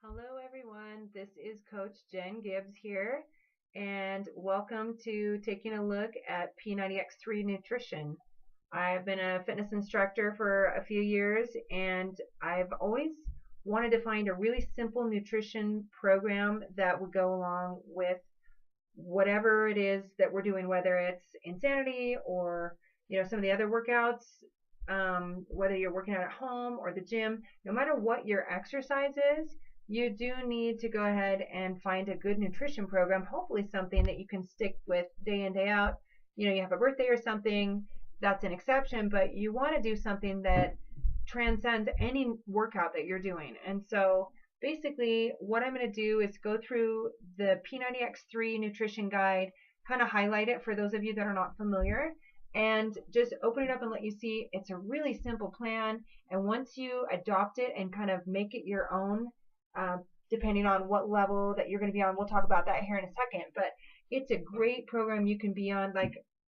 Hello, everyone. This is Coach Jen Gibbs here, and welcome to taking a look at P90X3 nutrition. I've been a fitness instructor for a few years, and I've always wanted to find a really simple nutrition program that would go along with whatever it is that we're doing, whether it's Insanity or some of the other workouts, whether you're working out at home or the gym. No matter what your exercise is, you do need to go ahead and find a good nutrition program, hopefully something that you can stick with day in, day out. You have a birthday or something, that's an exception, but you want to do something that transcends any workout that you're doing. And so basically what I'm going to do is go through the P90X3 nutrition guide, kind of highlight it for those of you that are not familiar, and just open it up and let you see it's a really simple plan. And once you adopt it and kind of make it your own, depending on what level that you're going to be on, we'll talk about that here in a second, but it's a great program you can be on like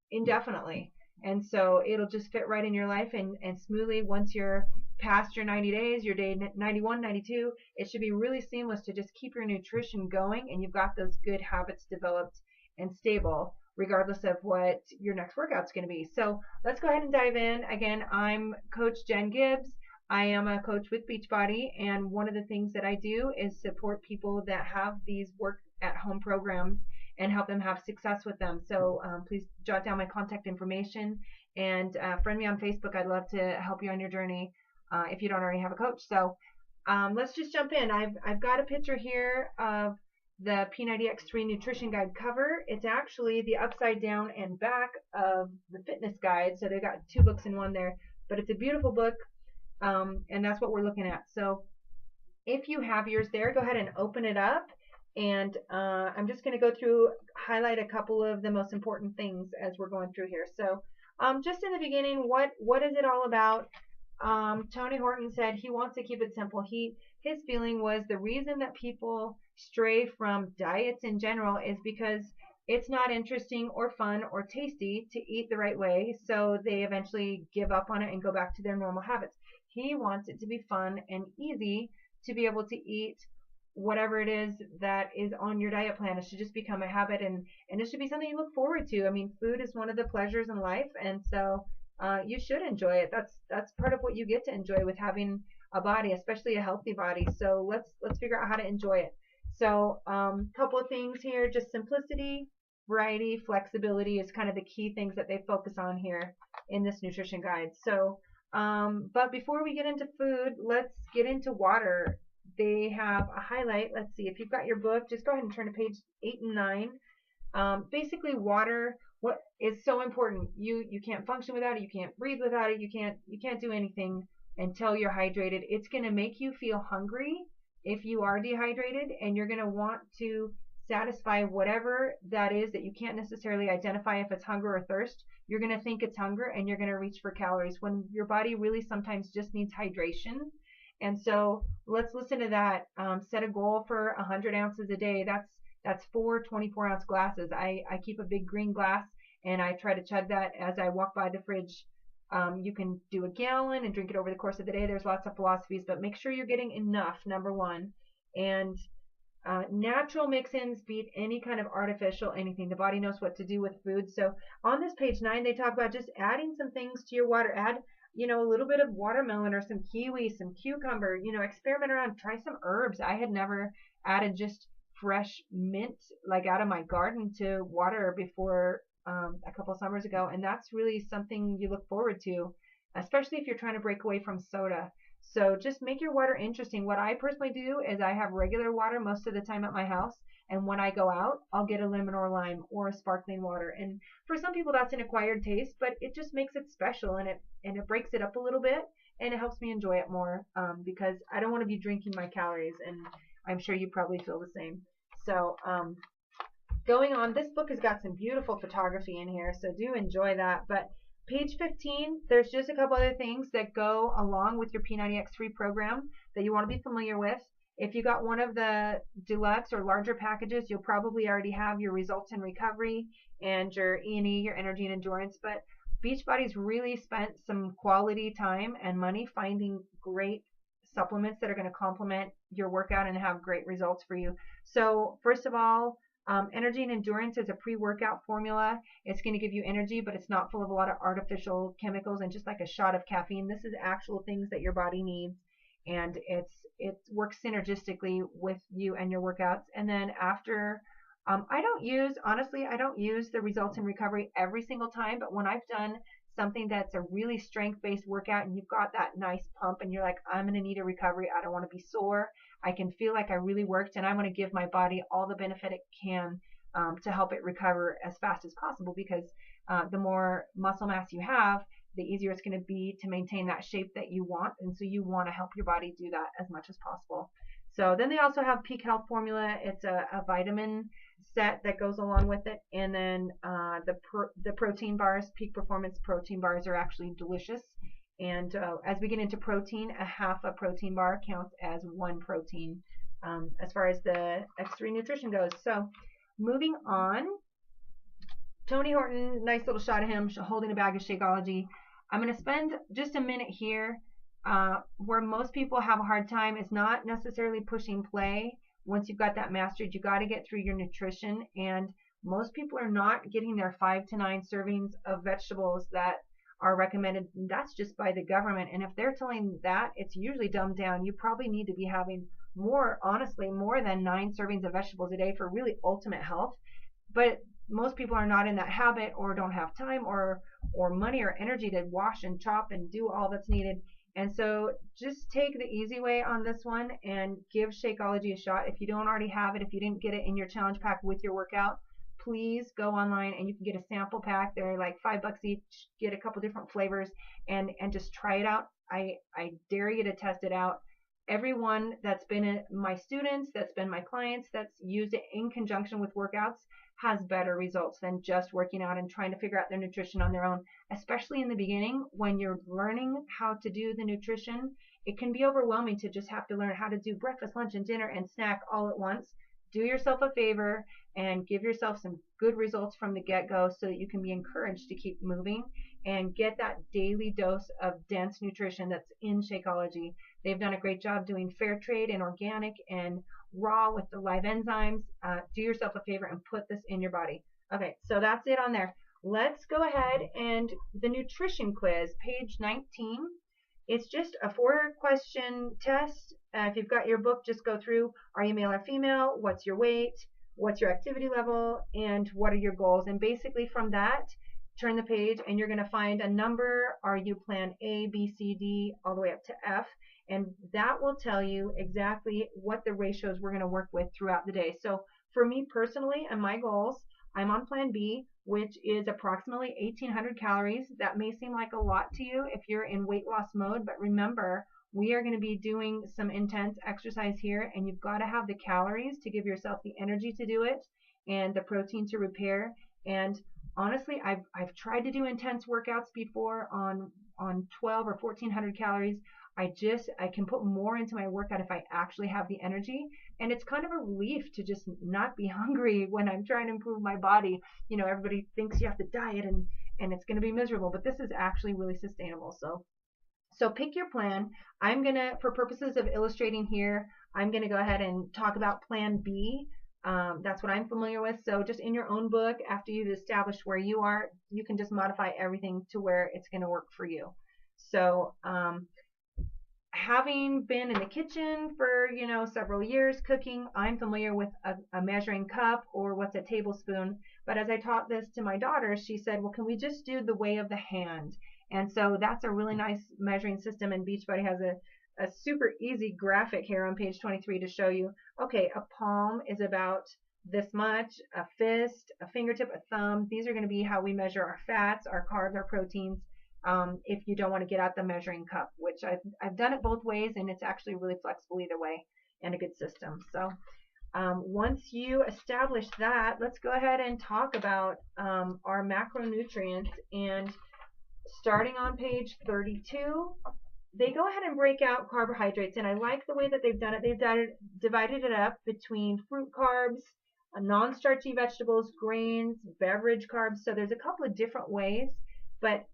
indefinitely. And so it'll just fit right in your life and smoothly. Once you're past your 90 days, your day 91, 92, it should be really seamless to just keep your nutrition going, and you've got those good habits developed and stable regardless of what your next workout's going to be. So let's go ahead and dive in. Again, I'm Coach Jen Gibbs. I am a coach with Beachbody, and one of the things that I do is support people that have these work at home programs and help them have success with them. So please jot down my contact information and friend me on Facebook. I'd love to help you on your journey if you don't already have a coach. So let's just jump in. I've got a picture here of the P90X3 nutrition guide cover. It's actually the upside down and back of the fitness guide. So they've got two books in one there, but it's a beautiful book. And that's what we're looking at. So if you have yours there, go ahead and open it up. And I'm just going to go through, highlight a couple of the most important things as we're going through here. So just in the beginning, what is it all about? Tony Horton said he wants to keep it simple. His feeling was the reason that people stray from diets in general is because it's not interesting or fun or tasty to eat the right way, so they eventually give up on it and go back to their normal habits. He wants it to be fun and easy to be able to eat whatever it is that is on your diet plan. It should just become a habit, and it should be something you look forward to. I mean, food is one of the pleasures in life, and so you should enjoy it. That's part of what you get to enjoy with having a body, especially a healthy body. So let's figure out how to enjoy it. So couple of things here, just simplicity, variety, flexibility is kind of the key things that they focus on here in this nutrition guide. So but before we get into food, let's get into water. They have a highlight. Let's see, if you've got your book, just go ahead and turn to page 8 and 9. Basically, water, what is so important. You can't function without it. You can't breathe without it. You can't do anything until you're hydrated. It's going to make you feel hungry if you are dehydrated, and you're going to want to satisfy whatever that is that you can't necessarily identify if it's hunger or thirst. You're going to think it's hunger, and you're going to reach for calories when your body really sometimes just needs hydration. And so let's listen to that. Set a goal for 100 ounces a day. That's 4 24-ounce glasses. I keep a big green glass, and I try to chug that as I walk by the fridge. You can do a gallon and drink it over the course of the day. There's lots of philosophies, but make sure you're getting enough, number one. And natural mix-ins beat any kind of artificial anything. The body knows what to do with food. So on this page 9, they talk about just adding some things to your water. Add, a little bit of watermelon or some kiwi, some cucumber, experiment around, try some herbs. I had never added just fresh mint like out of my garden to water before a couple summers ago, and that's really something you look forward to, especially if you're trying to break away from soda. So just make your water interesting. What I personally do is I have regular water most of the time at my house, and when I go out, I'll get a lemon or lime or a sparkling water. And for some people that's an acquired taste, but it just makes it special, and it breaks it up a little bit, and it helps me enjoy it more because I don't want to be drinking my calories, and I'm sure you probably feel the same. So going on, this book has got some beautiful photography in here, so do enjoy that. But page 15, there's just a couple other things that go along with your P90X3 program that you want to be familiar with. If you got one of the deluxe or larger packages, you'll probably already have your results in recovery and your E&E, your energy and endurance. But Beachbody's really spent some quality time and money finding great supplements that are going to complement your workout and have great results for you. So first of all, energy and endurance is a pre-workout formula. It's going to give you energy, but it's not full of a lot of artificial chemicals and just like a shot of caffeine. This is actual things that your body needs, and it works synergistically with you and your workouts. And then after, I don't use the results in recovery every single time, but when I've done something that's a really strength-based workout and you've got that nice pump and you're like, I'm going to need a recovery, I don't want to be sore, I can feel like I really worked, and I want to give my body all the benefit it can to help it recover as fast as possible, because the more muscle mass you have, the easier it's going to be to maintain that shape that you want, and so you want to help your body do that as much as possible. So then they also have Peak Health Formula. It's a vitamin set that goes along with it, and then the protein bars, Peak Performance protein bars, are actually delicious. And as we get into protein, a half a protein bar counts as one protein as far as the X3 nutrition goes. So moving on, Tony Horton, nice little shot of him holding a bag of Shakeology. I'm going to spend just a minute here. Where most people have a hard time is not necessarily pushing play. Once you've got that mastered, you got to get through your nutrition, and most people are not getting their 5 to 9 servings of vegetables that are recommended. That's just by the government, and if they're telling that, it's usually dumbed down. You probably need to be having more, honestly, more than 9 servings of vegetables a day for really ultimate health. But most people are not in that habit, or don't have time or money or energy to wash and chop and do all that's needed. And so just take the easy way on this one and give Shakeology a shot. If you don't already have it, if you didn't get it in your challenge pack with your workout, please go online and you can get a sample pack. They're like $5 each. Get a couple different flavors and just try it out. I dare you to test it out. Everyone that's been my students, that's been my clients, that's used it in conjunction with workouts has better results than just working out and trying to figure out their nutrition on their own. Especially in the beginning, when you're learning how to do the nutrition, it can be overwhelming to just have to learn how to do breakfast, lunch, and dinner and snack all at once. Do yourself a favor and give yourself some good results from the get-go so that you can be encouraged to keep moving and get that daily dose of dense nutrition that's in Shakeology. They've done a great job doing fair trade and organic and raw with the live enzymes. Do yourself a favor and put this in your body. Okay, so that's it on there. Let's go ahead and the nutrition quiz, page 19. It's just a 4-question test. If you've got your book, just go through, are you male or female? What's your weight? What's your activity level? And what are your goals? And basically from that, turn the page and you're going to find a number. Are you plan A, B, C, D, all the way up to F? And that will tell you exactly what the ratios we're going to work with throughout the day. So for me personally and my goals, I'm on plan B, which is approximately 1,800 calories. That may seem like a lot to you if you're in weight loss mode, but remember, we are going to be doing some intense exercise here, and you've got to have the calories to give yourself the energy to do it and the protein to repair. And honestly, I've tried to do intense workouts before on 12 or 1,400 calories. I can put more into my workout if I actually have the energy, and it's kind of a relief to just not be hungry when I'm trying to improve my body. You know, everybody thinks you have to diet and it's going to be miserable, but this is actually really sustainable. So pick your plan. I'm going to, for purposes of illustrating here, I'm going to go ahead and talk about plan B. That's what I'm familiar with. So just in your own book, after you've established where you are, you can just modify everything to where it's going to work for you. So having been in the kitchen for, several years cooking, I'm familiar with a measuring cup or what's a tablespoon. But as I taught this to my daughter, she said, well, can we just do the way of the hand? And so that's a really nice measuring system. And Beachbody has a super easy graphic here on page 23 to show you, okay, a palm is about this much, a fist, a fingertip, a thumb. These are going to be how we measure our fats, our carbs, our proteins. If you don't want to get out the measuring cup, which I've done it both ways, and it's actually really flexible either way and a good system. So once you establish that, let's go ahead and talk about our macronutrients. And starting on page 32, they go ahead and break out carbohydrates, and I like the way that they've done it. They've divided it up between fruit carbs, non-starchy vegetables, grains, beverage carbs. So there's a couple of different ways.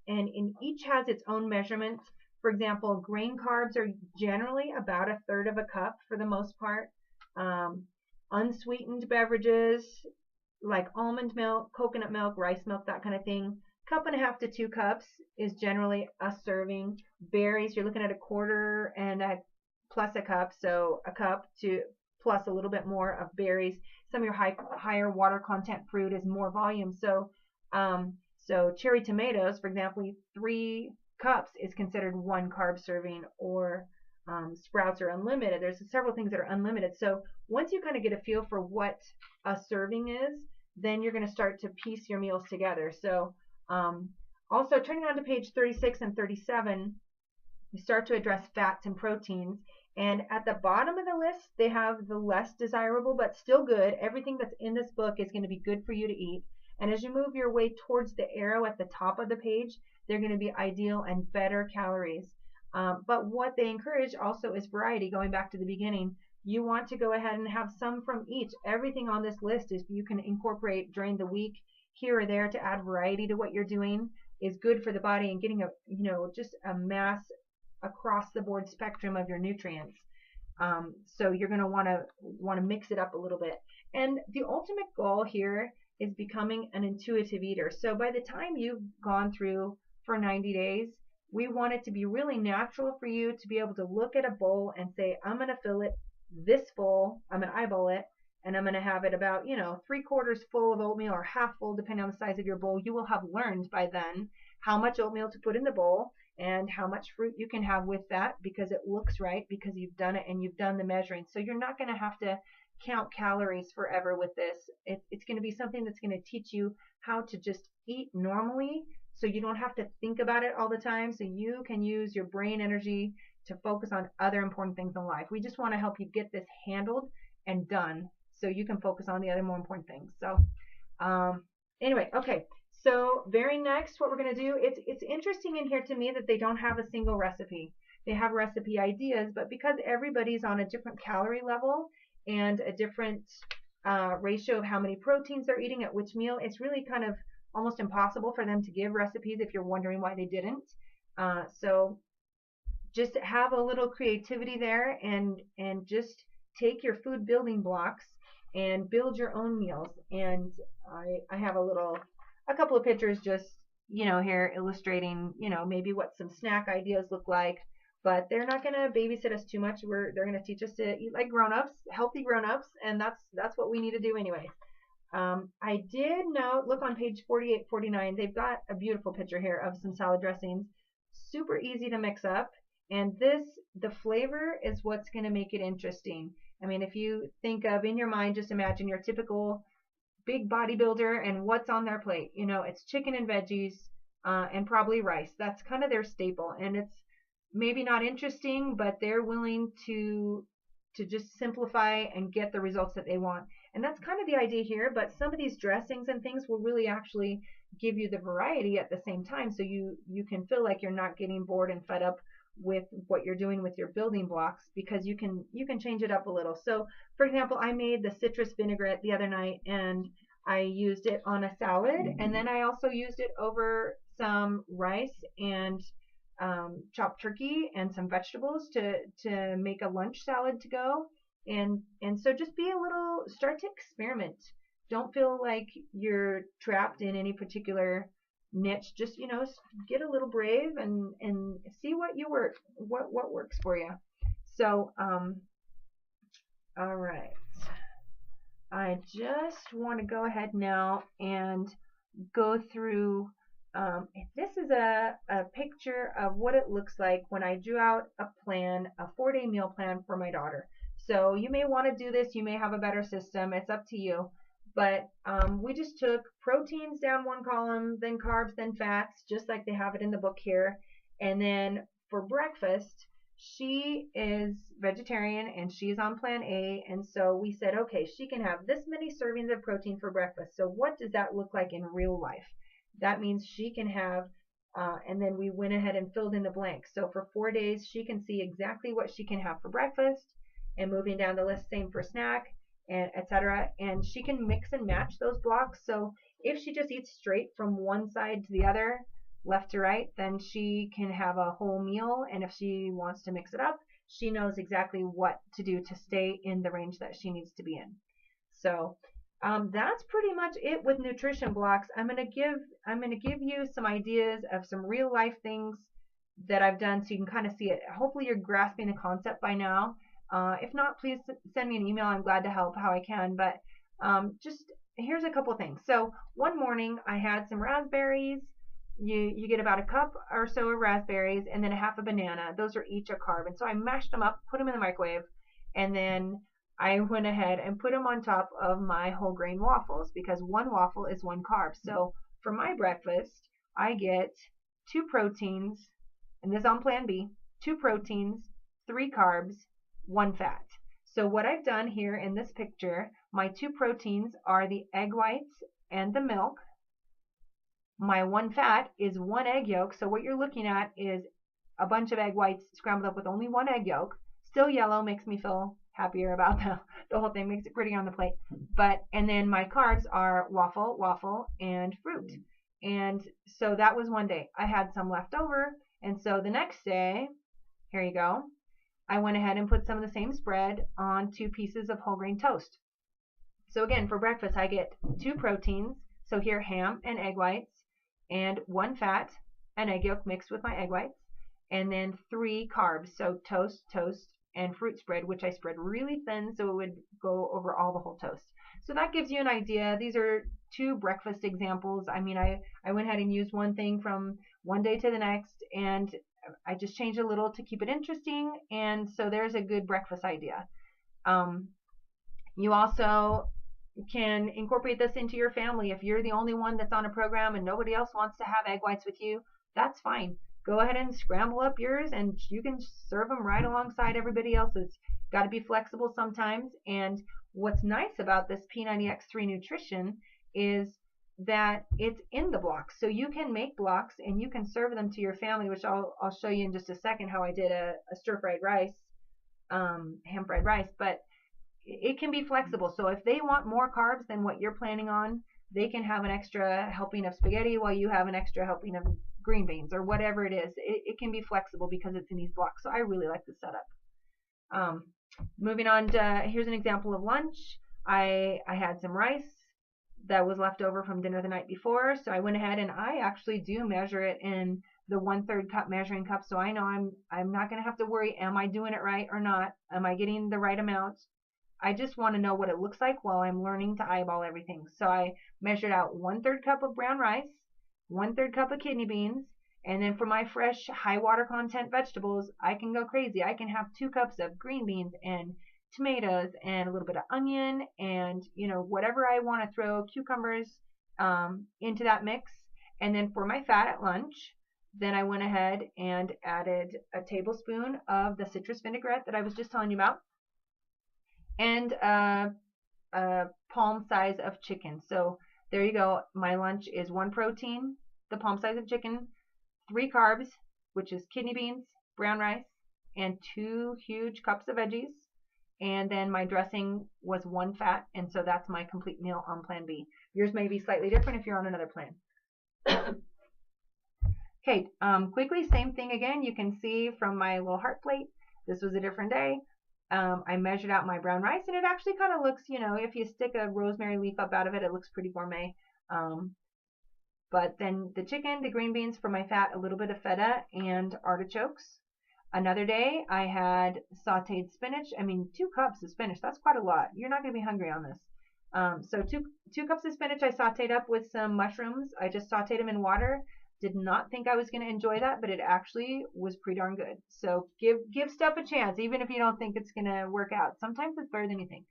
And each has its own measurements. For example, grain carbs are generally about 1/3 of a cup for the most part. Unsweetened beverages like almond milk, coconut milk, rice milk, that kind of thing. 1.5 to 2 cups is generally a serving. Berries, you're looking at 1/4 and plus a cup, so a cup to plus a little bit more of berries. Some of your higher water content fruit is more volume. So cherry tomatoes, for example, 3 cups is considered 1 carb serving, or sprouts are unlimited. There's several things that are unlimited. So once you kind of get a feel for what a serving is, then you're going to start to piece your meals together. So also turning on to page 36 and 37, we start to address fats and proteins. And at the bottom of the list, they have the less desirable but still good. Everything that's in this book is going to be good for you to eat. And as you move your way towards the arrow at the top of the page, they're going to be ideal and better calories. But what they encourage also is variety. Going back to the beginning, you want to go ahead and have some from each. Everything on this list is you can incorporate during the week here or there to add variety to what you're doing is good for the body, and getting just a mass across the board spectrum of your nutrients. So you're going to want to mix it up a little bit. And the ultimate goal here is becoming an intuitive eater. So by the time you've gone through for 90 days, we want it to be really natural for you to be able to look at a bowl and say, I'm going to fill it this full, I'm going to eyeball it, and I'm going to have it about, 3/4 full of oatmeal or half full, depending on the size of your bowl. You will have learned by then how much oatmeal to put in the bowl and how much fruit you can have with that, because it looks right, because you've done it and you've done the measuring. So you're not going to have to count calories forever with this. It's going to be something that's going to teach you how to just eat normally, so you don't have to think about it all the time, so you can use your brain energy to focus on other important things in life. We just want to help you get this handled and done so you can focus on the other more important things. So anyway, okay. So very next, what we're going to do, it's interesting in here to me that they don't have a single recipe. They have recipe ideas, but because everybody's on a different calorie level and a different ratio of how many proteins they're eating at which meal, it's really kind of almost impossible for them to give recipes if you're wondering why they didn't. So just have a little creativity there, and just take your food building blocks and build your own meals. And I have a couple of pictures just, here illustrating, maybe what some snack ideas look like, but they're not going to babysit us too much. They're going to teach us to eat like grown-ups, healthy grown-ups, and that's what we need to do anyway. I did note, look on page 48, 49, they've got a beautiful picture here of some salad dressings. Super easy to mix up, and the flavor is what's going to make it interesting. I mean, if you think of, in your mind, just imagine your typical big bodybuilder and what's on their plate. It's chicken and veggies and probably rice. That's kind of their staple, and it's maybe not interesting, but they're willing to just simplify and get the results that they want. And that's kind of the idea here, but some of these dressings and things will really actually give you the variety at the same time, so you can feel like you're not getting bored and fed up with what you're doing with your building blocks, because you can change it up a little. So for example, I made the citrus vinaigrette the other night, and I used it on a salad, and then I also used it over some rice and chopped turkey and some vegetables to make a lunch salad to go. And so just start to experiment. Don't feel like you're trapped in any particular niche. Just, get a little brave and see what works for you. So, all right. I just want to go ahead now and go through. This is a picture of what it looks like when I drew out a 4-day meal plan for my daughter. So you may want to do this. You may have a better system. It's up to you. But we just took proteins down one column, then carbs, then fats, just like they have it in the book here. And then for breakfast, she is vegetarian and she's on plan A. And so we said, okay, she can have this many servings of protein for breakfast. So what does that look like in real life? That means she can have, and then we went ahead and filled in the blanks. So for 4 days, she can see exactly what she can have for breakfast, and moving down the list, same for snack, and etc. And she can mix and match those blocks. So if she just eats straight from one side to the other, left to right, then she can have a whole meal. And if she wants to mix it up, she knows exactly what to do to stay in the range that she needs to be in. So that's pretty much it with nutrition blocks. I'm gonna give you some ideas of some real life things that I've done so you can kind of see it. Hopefully you're grasping the concept by now. If not, please send me an email. I'm glad to help how I can. But just here's a couple things. So one morning I had some raspberries. You get about a cup or so of raspberries and then a half a banana. Those are each a carb. And so I mashed them up, put them in the microwave, and then I went ahead and put them on top of my whole grain waffles because one waffle is one carb. So for my breakfast, I get 2 proteins, and this is on plan B, 2 proteins, 3 carbs, 1 fat. So what I've done here in this picture, my 2 proteins are the egg whites and the milk. My 1 fat is 1 egg yolk. So what you're looking at is a bunch of egg whites scrambled up with only 1 egg yolk. Still yellow, makes me feel happier about the whole thing, makes it pretty on the plate. And then my carbs are waffle, and fruit. And so that was one day. I had some left over, and so the next day, here you go, I went ahead and put some of the same spread on 2 pieces of whole grain toast. So again, for breakfast, I get 2 proteins. So here, ham and egg whites, and 1 fat, an egg yolk mixed with my egg whites, and then 3 carbs. So toast, and fruit spread, which I spread really thin so it would go over all the whole toast. So that gives you an idea. These are 2 breakfast examples. I mean, I went ahead and used one thing from one day to the next, and I just changed a little to keep it interesting. And so there's a good breakfast idea. You also can incorporate this into your family. If you're the only one that's on a program and nobody else wants to have egg whites with you, that's fine. Go ahead and scramble up yours, and you can serve them right alongside everybody else's. Got to be flexible sometimes. And what's nice about this P90X3 nutrition is that it's in the blocks. So you can make blocks and you can serve them to your family, which I'll show you in just a second how I did a stir-fried rice, ham-fried rice. But it can be flexible. So if they want more carbs than what you're planning on, they can have an extra helping of spaghetti while you have an extra helping of green beans or whatever it is. It can be flexible because it's in these blocks. So I really like this setup. Moving on to, here's an example of lunch. I had some rice that was left over from dinner the night before. So I went ahead and I actually do measure it in the 1/3 cup measuring cup. So I know I'm not going to have to worry, am I doing it right or not? Am I getting the right amount? I just want to know what it looks like while I'm learning to eyeball everything. So I measured out 1/3 cup of brown rice, 1/3 cup of kidney beans, and then for my fresh high water content vegetables, I can go crazy. I can have 2 cups of green beans and tomatoes and a little bit of onion and, you know, whatever I want to throw, cucumbers into that mix. And then for my fat at lunch, then I went ahead and added a tablespoon of the citrus vinaigrette that I was just telling you about, and a palm size of chicken. So there you go. My lunch is 1 protein, the palm size of chicken, 3 carbs, which is kidney beans, brown rice, and 2 huge cups of veggies. And then my dressing was 1 fat, and so that's my complete meal on plan B. Yours may be slightly different if you're on another plan. Okay, quickly, same thing again. You can see from my little heart plate, this was a different day. I measured out my brown rice, and it actually kind of looks, you know, if you stick a rosemary leaf up out of it, it looks pretty gourmet. But then the chicken, the green beans for my fat, a little bit of feta and artichokes. Another day, I had sauteed spinach. I mean, 2 cups of spinach, that's quite a lot. You're not going to be hungry on this. So 2 cups of spinach I sauteed up with some mushrooms. I just sauteed them in water. Did not think I was going to enjoy that, but it actually was pretty darn good. So give stuff a chance, even if you don't think it's going to work out. Sometimes it's better than you think.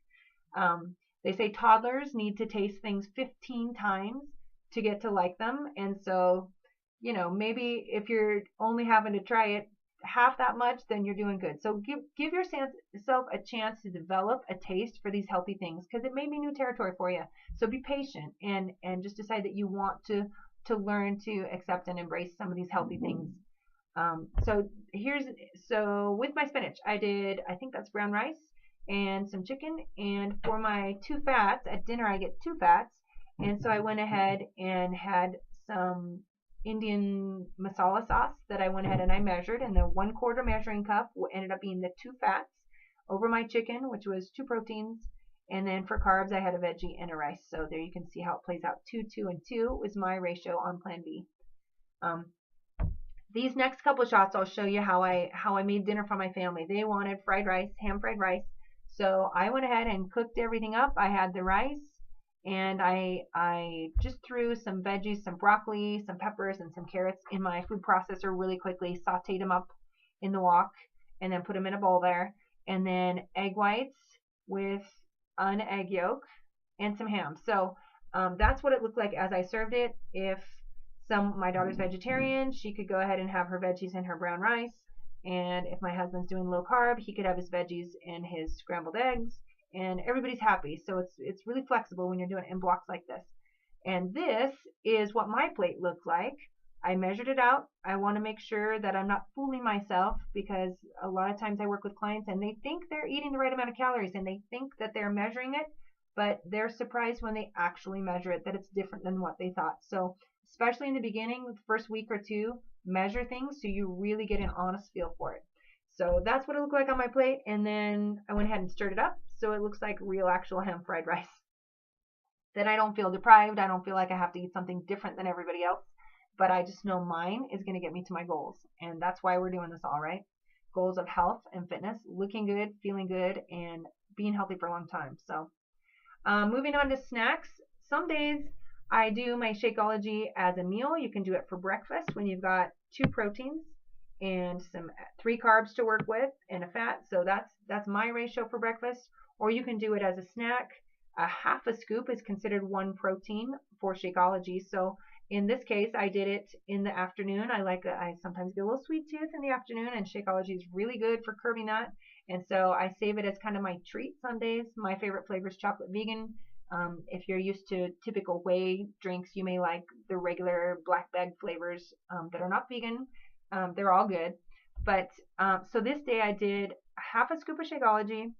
They say toddlers need to taste things 15 times to get to like them. And so, you know, maybe if you're only having to try it half that much, then you're doing good. So give yourself a chance to develop a taste for these healthy things, because it may be new territory for you. So be patient and just decide that you want to learn to accept and embrace some of these healthy things. So with my spinach, I think that's brown rice and some chicken. And for my 2 fats, at dinner I get 2 fats. And so I went ahead and had some Indian masala sauce that I went ahead and I measured, and the 1/4 measuring cup ended up being the 2 fats over my chicken, which was 2 proteins, and then for carbs I had a veggie and a rice. So there you can see how it plays out. 2, 2, and 2 was my ratio on Plan B. These next couple shots I'll show you how I made dinner for my family. They wanted fried rice, ham fried rice. So I went ahead and cooked everything up. I had the rice, and I just threw some veggies, some broccoli, some peppers, and some carrots in my food processor really quickly, sauteed them up in the wok, and then put them in a bowl there. And then egg whites with an egg yolk and some ham. So that's what it looked like as I served it. If my daughter's vegetarian, she could go ahead and have her veggies and her brown rice. And if my husband's doing low carb, he could have his veggies and his scrambled eggs, and everybody's happy. So it's really flexible when you're doing it in blocks like this. And this is what my plate looks like. I measured it out. I want to make sure that I'm not fooling myself, because a lot of times I work with clients and they think they're eating the right amount of calories and they think that they're measuring it, but they're surprised when they actually measure it that it's different than what they thought. So especially in the beginning, the first week or two, measure things so you really get an honest feel for it. So that's what it looked like on my plate, and then I went ahead and stirred it up so it looks like real actual ham fried rice. Then I don't feel deprived. I don't feel like I have to eat something different than everybody else, but I just know mine is going to get me to my goals, and that's why we're doing this all, right? Goals of health and fitness, looking good, feeling good, and being healthy for a long time. So moving on to snacks. Some days I do my Shakeology as a meal. You can do it for breakfast when you've got 2 proteins and 3 carbs to work with and a fat. So that's my ratio for breakfast. Or you can do it as a snack. A half a scoop is considered 1 protein for Shakeology. So in this case, I did it in the afternoon. I sometimes get a little sweet tooth in the afternoon, and Shakeology is really good for curbing that. And so I save it as kind of my treat some days. My favorite flavor is chocolate vegan. If you're used to typical whey drinks, you may like the regular black bag flavors that are not vegan. They're all good. But so this day I did half a scoop of Shakeology,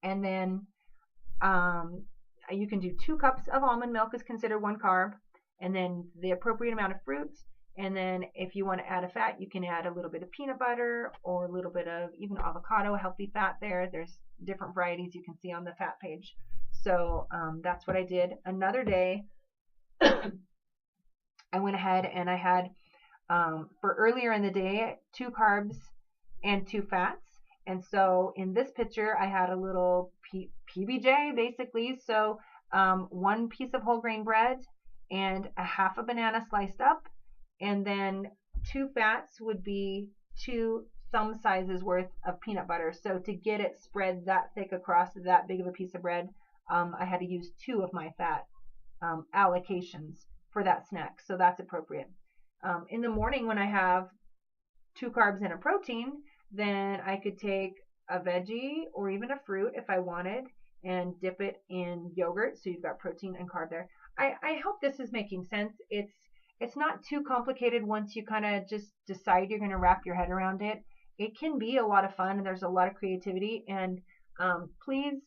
and then you can do 2 cups of almond milk is considered 1 carb, and then the appropriate amount of fruit. And then if you want to add a fat, you can add a little bit of peanut butter or a little bit of even avocado, healthy fat there. There's different varieties you can see on the fat page. So that's what I did. Another day, I went ahead and I had, for earlier in the day, 2 carbs and 2 fats. And so in this picture, I had a little PBJ basically. So 1 piece of whole grain bread and a half a banana sliced up. And then 2 fats would be 2 thumb sizes worth of peanut butter. So to get it spread that thick across that big of a piece of bread, I had to use 2 of my fat allocations for that snack. So that's appropriate. In the morning when I have 2 carbs and a protein, then I could take a veggie or even a fruit if I wanted and dip it in yogurt. So you've got protein and carb there. I hope this is making sense. It's not too complicated once you kind of just decide you're going to wrap your head around it. It can be a lot of fun. There's a lot of creativity, and please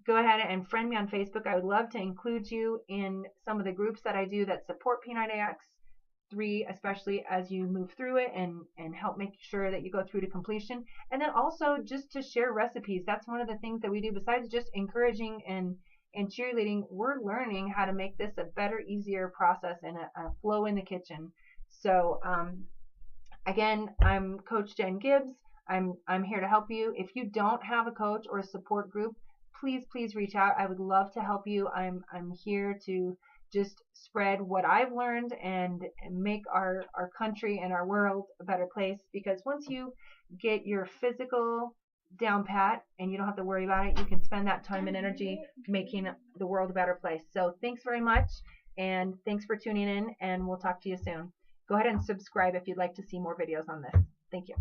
go ahead and friend me on Facebook. I would love to include you in some of the groups that I do that support P90X3, especially as you move through it and help make sure that you go through to completion. And then also just to share recipes. That's one of the things that we do besides just encouraging and cheerleading. We're learning how to make this a better, easier process and a flow in the kitchen. So again, I'm Coach Jen Gibbs. I'm here to help you. If you don't have a coach or a support group, please reach out. I would love to help you. I'm here to just spread what I've learned and make our country and our world a better place, because once you get your physical down pat and you don't have to worry about it, you can spend that time and energy making the world a better place. So thanks very much, and thanks for tuning in, and we'll talk to you soon. Go ahead and subscribe if you'd like to see more videos on this. Thank you.